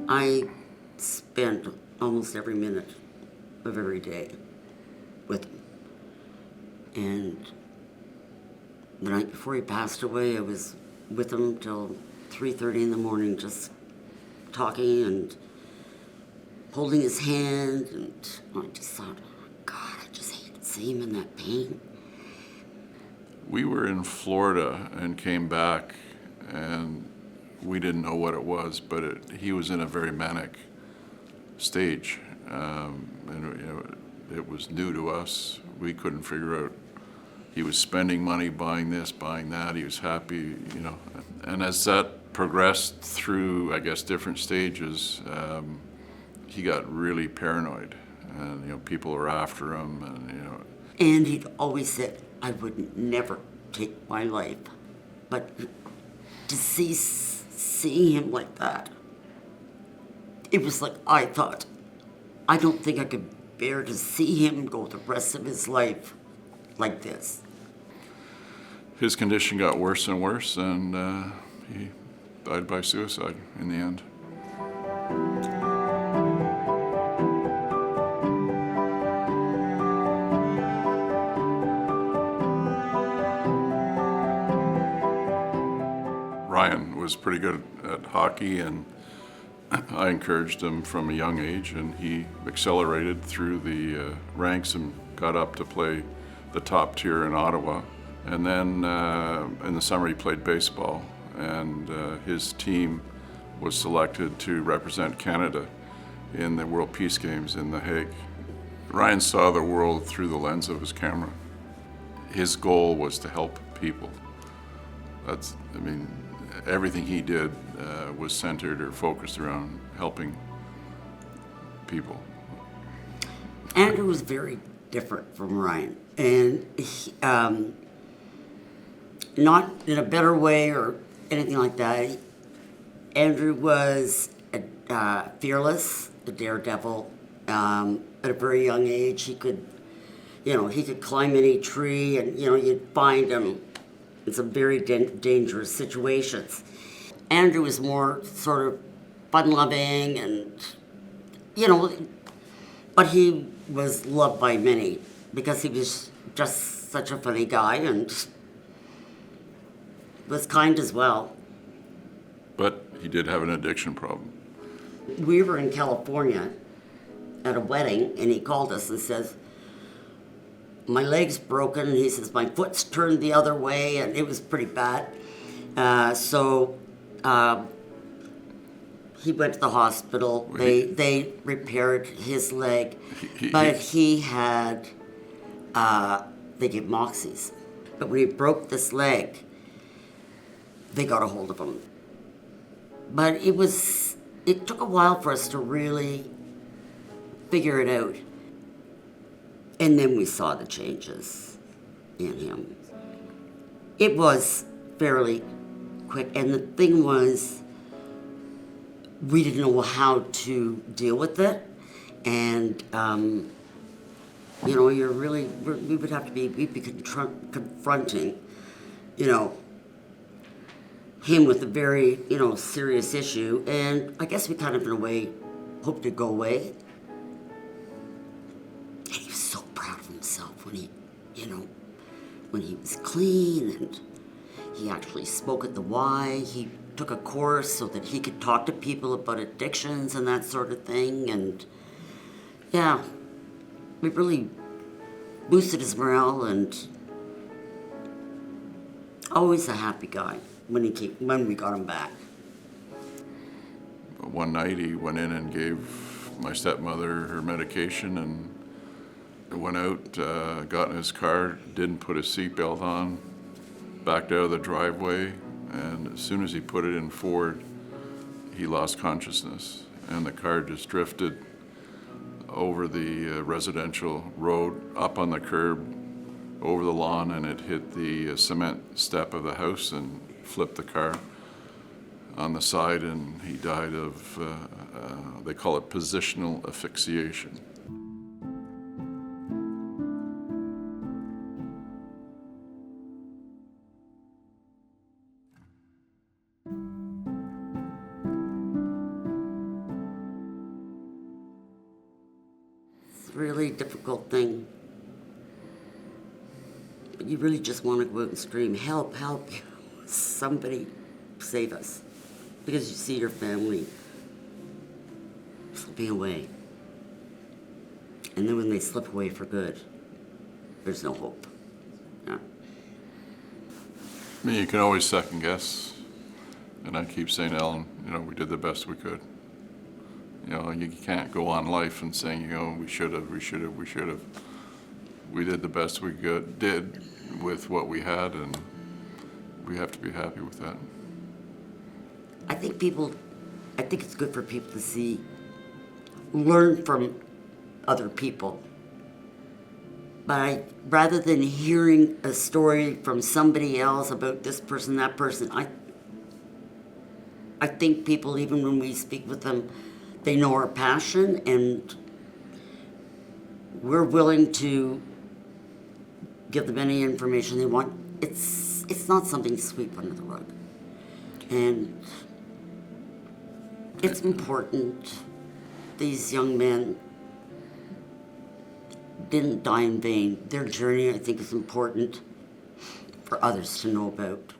I spent almost every minute of every day with him. And the night before he passed away, I was with him till 3:30 in the morning, just talking and holding his hand. And I just thought, oh God, I just hate to see him in that pain. We were in Florida and came back, and we didn't know what it was, but he was in a very manic stage, and it was new to us. We couldn't figure out. He was spending money, buying this, buying that. He was happy, And as that progressed through, I guess, different stages, he got really paranoid, and people were after him, And he'd always said, I would never take my life. But to see him like that, it was like I thought, I don't think I could bear to see him go the rest of his life like this. His condition got worse and worse, and he died by suicide in the end. Ryan was pretty good at hockey, and I encouraged him from a young age, and he accelerated through the ranks and got up to play the top tier in Ottawa. And then in the summer he played baseball, and his team was selected to represent Canada in the World Peace Games in The Hague. Ryan saw the world through the lens of his camera. His goal was to help people. Everything he did was centered or focused around helping people. Andrew was very different from Ryan, and he, not in a better way or anything like that. Andrew was fearless, a daredevil. At a very young age, he could climb any tree, and you'd find him in some very dangerous situations. Andrew was more sort of fun-loving, and but he was loved by many because he was just such a funny guy and was kind as well. But he did have an addiction problem. We were in California at a wedding, and he called us and says, my leg's broken, and he says, my foot's turned the other way, and it was pretty bad. So he went to the hospital. They repaired his leg, but he had, they gave Moxies. But when he broke this leg, they got a hold of him. But it took a while for us to really figure it out. And then we saw the changes in him. It was fairly quick, and the thing was, we didn't know how to deal with it, and we would have to we'd be confronting, him with a very, serious issue, and I guess we kind of, in a way, hoped to go away. And he was so proud of himself when he was clean, and he actually spoke at the Y. He took a course so that he could talk to people about addictions and that sort of thing, and yeah, we really boosted his morale, and always a happy guy when we got him back. One night he went in and gave my stepmother her medication and went out, got in his car, didn't put his seatbelt on, backed out of the driveway, and as soon as he put it in forward, he lost consciousness, and the car just drifted over the residential road, up on the curb, over the lawn, and it hit the cement step of the house and flipped the car on the side, and he died of, they call it positional asphyxiation. really difficult thing. But you really just want to go out and scream, help, help, somebody save us. Because you see your family slipping away. And then when they slip away for good, there's no hope. Yeah. I mean, you can always second guess. And I keep saying, Ellen, we did the best we could. You can't go on life and saying, we should have. We did the best we did with what we had, and we have to be happy with that. I think it's good for people to learn from other people. But rather than hearing a story from somebody else about this person, that person, I think people, even when we speak with them, they know our passion, and we're willing to give them any information they want. It's not something to sweep under the rug. And it's important. These young men didn't die in vain. Their journey, I think, is important for others to know about.